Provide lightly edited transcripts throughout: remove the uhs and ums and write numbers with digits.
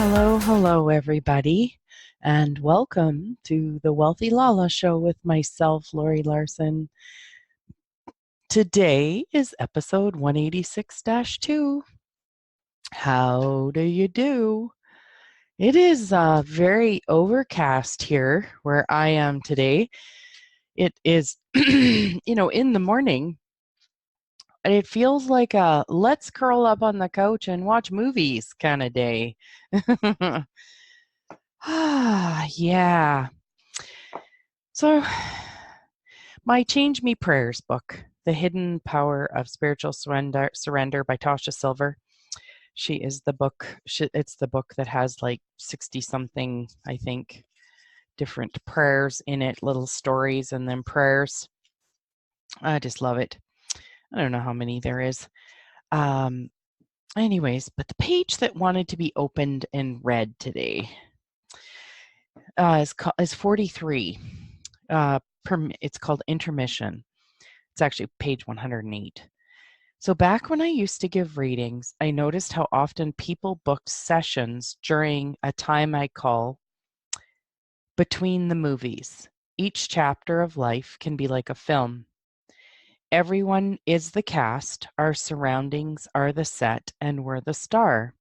Hello, everybody, and welcome to the Wealthy LaLa Show with myself, Laurie Larson. Today is episode 186 2. How do you do? It is very overcast here where I am today. It is, in the morning, it feels like a let's curl up on the couch and watch movies kind of day. Yeah. So, my Change Me Prayers book, The Hidden Power of Spiritual Surrender by Tosha Silver. It's the book that has like 60 something, I think, different prayers in it, little stories and then prayers. I just love it. I don't know how many there is. Anyways, but the page that wanted to be opened and read today is 43. It's called Intermission. It's actually page 108. So back when I used to give readings, I noticed how often people booked sessions during a time I call between the movies. Each chapter of life can be like a film. Everyone is the cast, our surroundings are the set, and we're the star.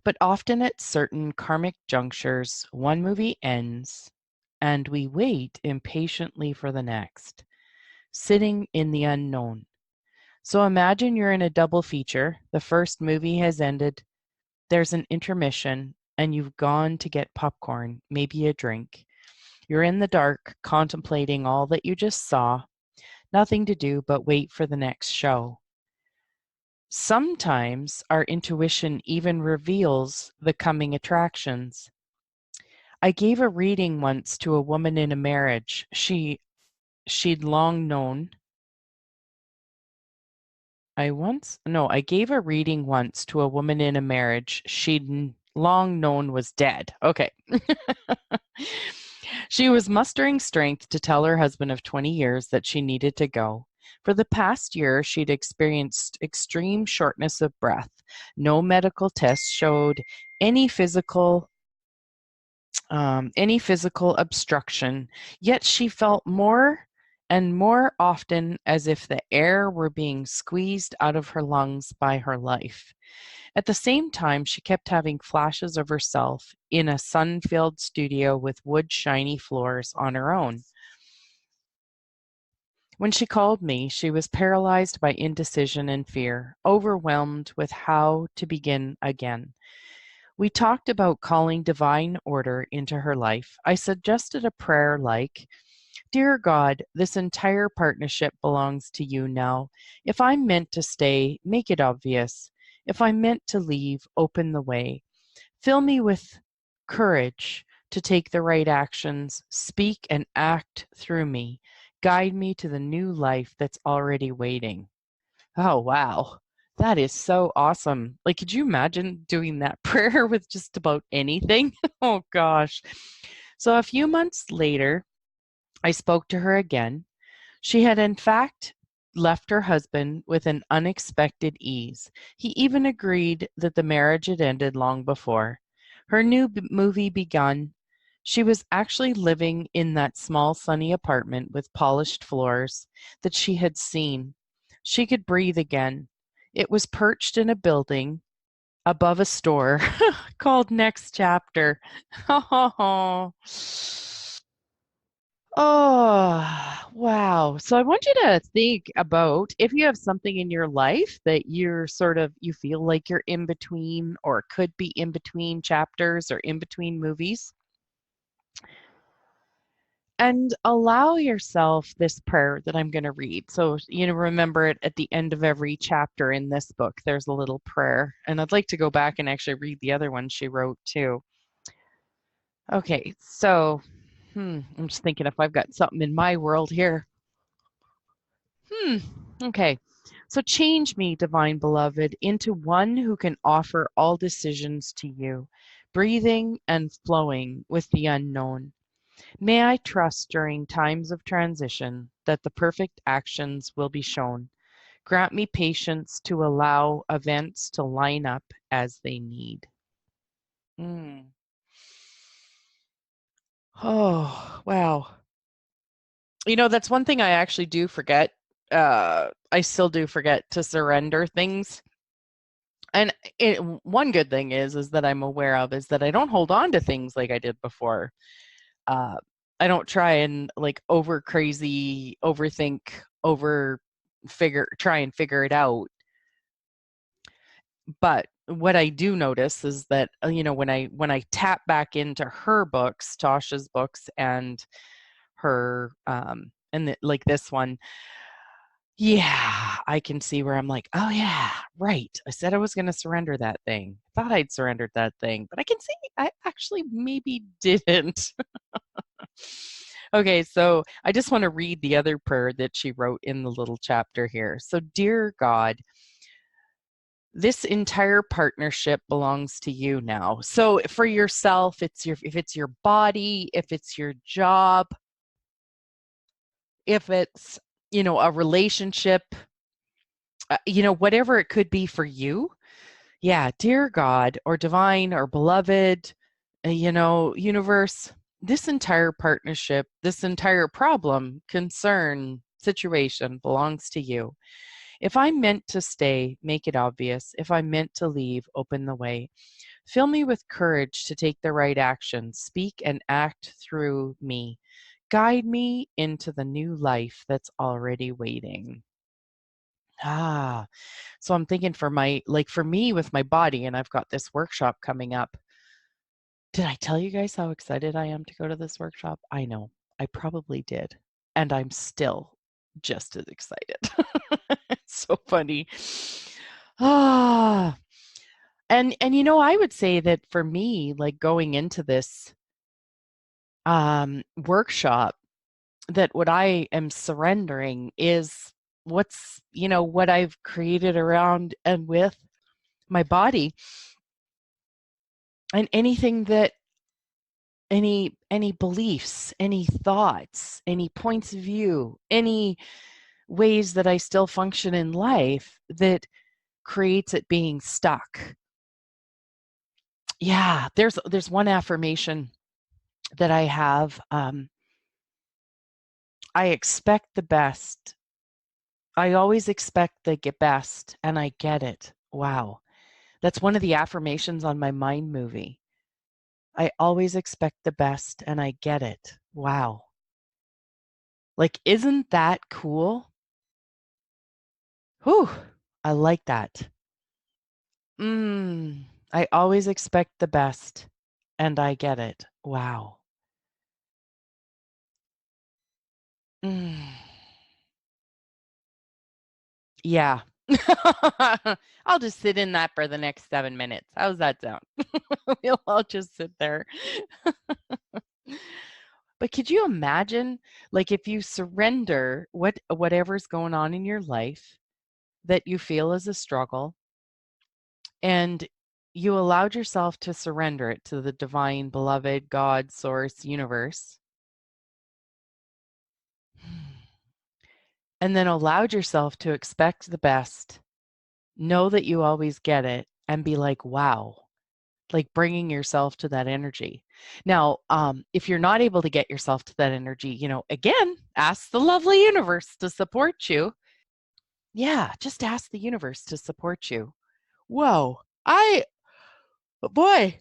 But often at certain karmic junctures, one movie ends, and we wait impatiently for the next, sitting in the unknown. So imagine you're in a double feature. The first movie has ended, there's an intermission, and you've gone to get popcorn, maybe a drink. You're in the dark, contemplating all that you just saw, nothing to do but wait for the next show. Sometimes our intuition even reveals the coming attractions. I gave a reading once to a woman in a marriage she'd long known. I gave a reading once to a woman in a marriage she'd long known was dead. Okay. She was mustering strength to tell her husband of 20 years that she needed to go. For the past year, she'd experienced extreme shortness of breath. No medical tests showed any physical obstruction, yet she felt more and more often as if the air were being squeezed out of her lungs by her life. At the same time, she kept having flashes of herself in a sun-filled studio with wood shiny floors on her own. When she called me, she was paralyzed by indecision and fear, overwhelmed with how to begin again. We talked about calling divine order into her life. I suggested a prayer like, Dear God, this entire partnership belongs to you now. If I'm meant to stay, make it obvious. If I'm meant to leave, open the way. Fill me with courage to take the right actions, speak and act through me. Guide me to the new life that's already waiting. Oh, wow. That is so awesome. Like, could you imagine doing that prayer with just about anything? Oh, gosh. So a few months later, I spoke to her again. She had, in fact, left her husband with an unexpected ease. He even agreed that the marriage had ended long before. Her new movie begun. She was actually living in that small, sunny apartment with polished floors that she had seen. She could breathe again. It was perched in a building above a store called Next Chapter. Oh, wow. So I want you to think about if you have something in your life that you feel like you're in between or could be in between chapters or in between movies. And allow yourself this prayer that I'm going to read. So, remember it at the end of every chapter in this book, there's a little prayer. And I'd like to go back and actually read the other one she wrote too. Okay, so I'm just thinking if I've got something in my world here. Okay. So change me, divine beloved, into one who can offer all decisions to you, breathing and flowing with the unknown. May I trust during times of transition that the perfect actions will be shown. Grant me patience to allow events to line up as they need. Mm. Oh, wow. That's one thing I actually do forget. I still do forget to surrender things. And one good thing is that I'm aware of is that I don't hold on to things like I did before. Uh, I don't try and like over crazy, overthink, try and figure it out. But what I do notice is that when I tap back into her books, Tosha's books, and her like this one, yeah, I can see where I'm like, oh yeah, right. I said I was going to surrender that thing. Thought I'd surrendered that thing, but I can see I actually maybe didn't. Okay, so I just want to read the other prayer that she wrote in the little chapter here. So, dear God, this entire partnership belongs to you now. So for yourself, if it's your body, if it's your job, if it's, a relationship, whatever it could be for you. Yeah, dear God or divine or beloved, universe, this entire partnership, this entire problem, concern, situation belongs to you. If I'm meant to stay, make it obvious. If I'm meant to leave, open the way. Fill me with courage to take the right action, speak and act through me. Guide me into the new life that's already waiting. Ah, so I'm thinking for me with my body, and I've got this workshop coming up. Did I tell you guys how excited I am to go to this workshop? I know, I probably did. And I'm still just as excited. It's so funny. Ah, and I would say that for me, like going into this workshop, that what I am surrendering is what I've created around and with my body, and anything that any beliefs, any thoughts, any points of view, any ways that I still function in life that creates it being stuck. Yeah, there's one affirmation that I have. I expect the best. I always expect the best, and I get it. Wow. That's one of the affirmations on my mind movie. I always expect the best, and I get it. Wow. Like, isn't that cool? Whew. I like that. I always expect the best, and I get it. Wow. Mm. Yeah. I'll just sit in that for the next 7 minutes. How's that sound? We'll all just sit there. But could you imagine, like, if you surrender whatever's going on in your life that you feel is a struggle, and you allowed yourself to surrender it to the divine, beloved, God, source, universe, and then allowed yourself to expect the best, know that you always get it, and be like, wow, like bringing yourself to that energy. Now, if you're not able to get yourself to that energy, again, ask the lovely universe to support you. Yeah, just ask the universe to support you. Whoa, boy,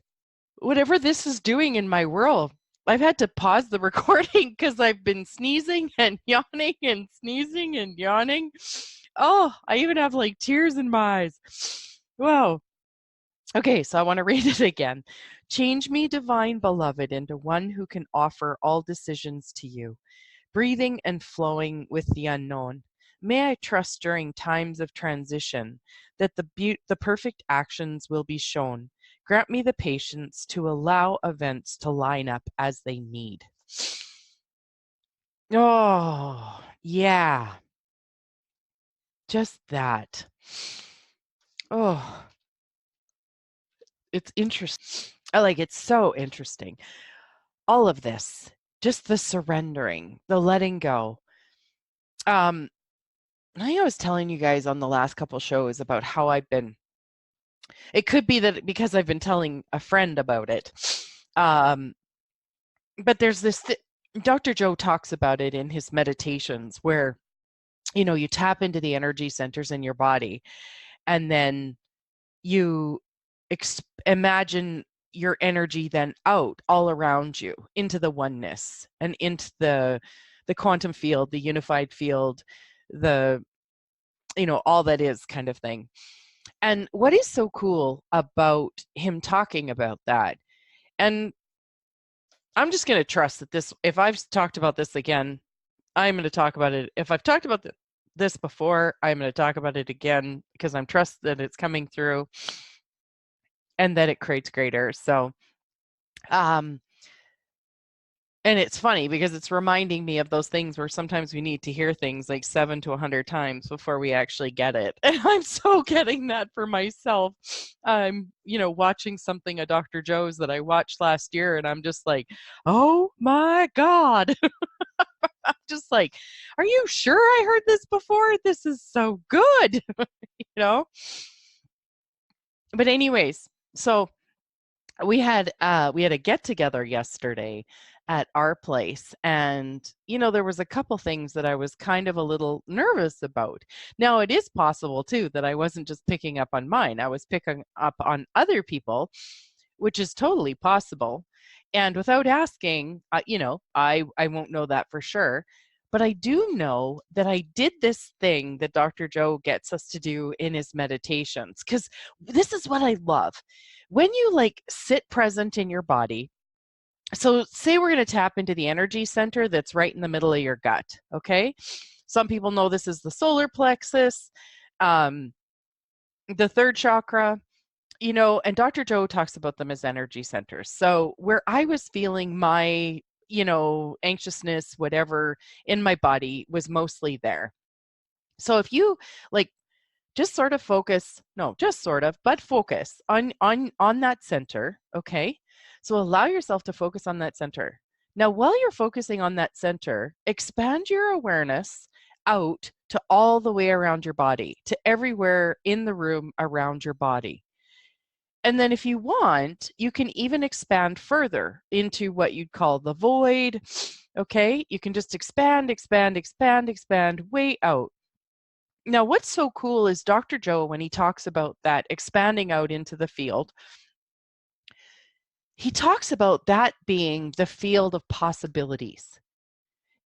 whatever this is doing in my world, I've had to pause the recording because I've been sneezing and yawning and sneezing and yawning. Oh, I even have like tears in my eyes. Whoa. Okay, so I want to read it again. Change me, divine beloved, into one who can offer all decisions to you, breathing and flowing with the unknown. May I trust during times of transition that the perfect actions will be shown. Grant me the patience to allow events to line up as they need. Oh, yeah, just that. Oh, it's interesting. It's so interesting. All of this, just the surrendering, the letting go. I think I was telling you guys on the last couple shows about how I've been It could be that because I've been telling a friend about it. Um, but there's Dr. Joe talks about it in his meditations where, you tap into the energy centers in your body, and then you imagine your energy then out all around you into the oneness and into the quantum field, the unified field, the all that is kind of thing. And what is so cool about him talking about that, and I'm just going to trust that this, if I've talked about this again, I'm going to talk about it. If I've talked about this before, I'm going to talk about it again because I'm trust that it's coming through and that it creates greater. So, um, and it's funny because it's reminding me of those things where sometimes we need to hear things like 7 to 100 times before we actually get it. And I'm so getting that for myself. I'm, watching something, a Dr. Joe's that I watched last year, and I'm just like, oh my God. I'm just like, are you sure I heard this before? This is so good, you know? But anyways, so we had a get together yesterday at our place, and there was a couple things that I was kind of a little nervous about. Now it is possible too that I wasn't just picking up on mine, I was picking up on other people, which is totally possible. And without asking, I won't know that for sure. But I do know that I did this thing that Dr. Joe gets us to do in his meditations, because this is what I love. When you sit present in your body, so say we're going to tap into the energy center that's right in the middle of your gut, okay? Some people know this is the solar plexus, um, the third chakra, and Dr. Joe talks about them as energy centers. So where I was feeling my, anxiousness, whatever in my body was mostly there. So if you like just sort of focus, no, just sort of, but focus on that center, okay? So allow yourself to focus on that center. Now, while you're focusing on that center, expand your awareness out to all the way around your body, to everywhere in the room around your body. And then if you want, you can even expand further into what you'd call the void. Okay, you can just expand, expand, expand, expand way out. Now, what's so cool is Dr. Joe, when he talks about that expanding out into the field, he talks about that being the field of possibilities.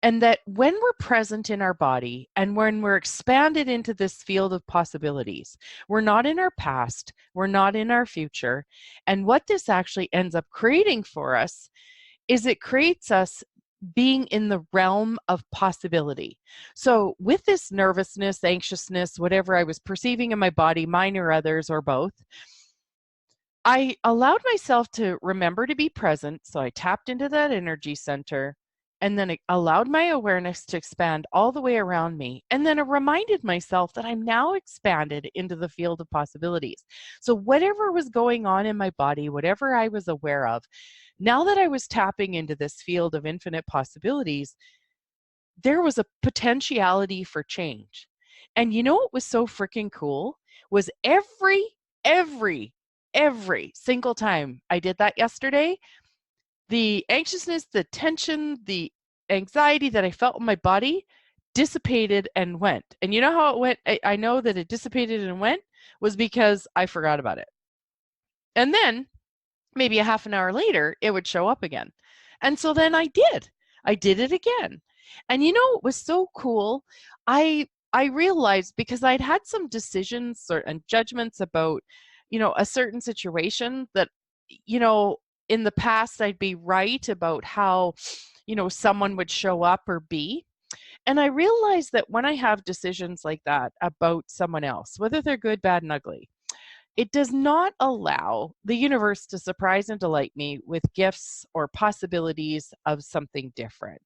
And that when we're present in our body and when we're expanded into this field of possibilities, we're not in our past, we're not in our future. And what this actually ends up creating for us is it creates us being in the realm of possibility. So with this nervousness, anxiousness, whatever I was perceiving in my body, mine or others or both, I allowed myself to remember to be present. So I tapped into that energy center and then it allowed my awareness to expand all the way around me. And then it reminded myself that I'm now expanded into the field of possibilities. So whatever was going on in my body, whatever I was aware of, now that I was tapping into this field of infinite possibilities, there was a potentiality for change. And you know what was so freaking cool was every, every single time I did that yesterday, the anxiousness, the tension, the anxiety that I felt in my body dissipated and went. And you know how it went? I know that it dissipated and went was because I forgot about it. And then maybe a half an hour later, it would show up again. And so then I did. I did it again. And you know, it was so cool. I realized because I'd had some decisions and judgments about, a certain situation that, in the past I'd be right about how, someone would show up or be. And I realized that when I have decisions like that about someone else, whether they're good, bad, and ugly, it does not allow the universe to surprise and delight me with gifts or possibilities of something different.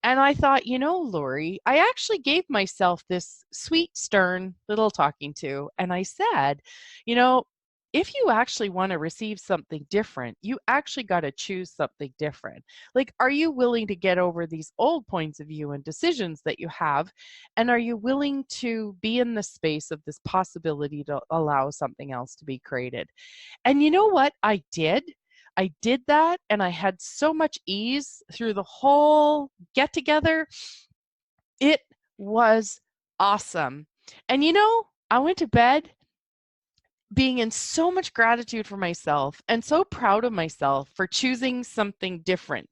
And I thought, Laurie, I actually gave myself this sweet, stern little talking to. And I said, you know, if you actually want to receive something different, you actually got to choose something different. Like, are you willing to get over these old points of view and decisions that you have? And are you willing to be in the space of this possibility to allow something else to be created? And you know what I did? I did that, and I had so much ease through the whole get together. It was awesome. And I went to bed being in so much gratitude for myself and so proud of myself for choosing something different.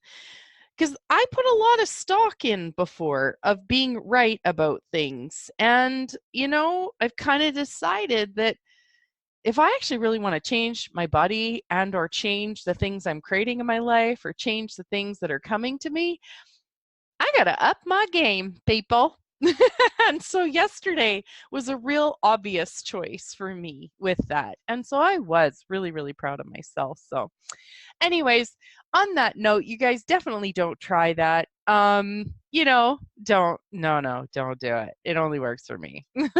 Because I put a lot of stock in before of being right about things. And, I've kind of decided that if I actually really want to change my body and or change the things I'm creating in my life or change the things that are coming to me, I got to up my game, people. And so yesterday was a real obvious choice for me with that. And so I was really, really proud of myself. So, anyways, on that note, you guys definitely don't try that. Don't, no, don't do it. It only works for me. And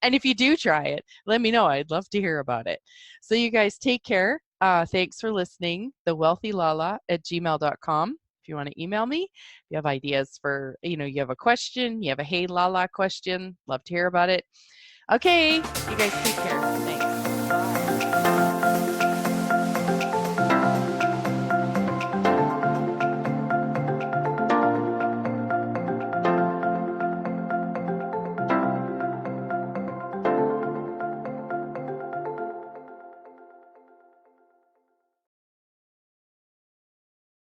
if you do try it, let me know. I'd love to hear about it. So you guys take care. Thanks for listening. thewealthylala@gmail.com. If you want to email me, if you have ideas for, you have a question, you have a Hey LaLa question, love to hear about it. Okay, you guys take care. Thanks.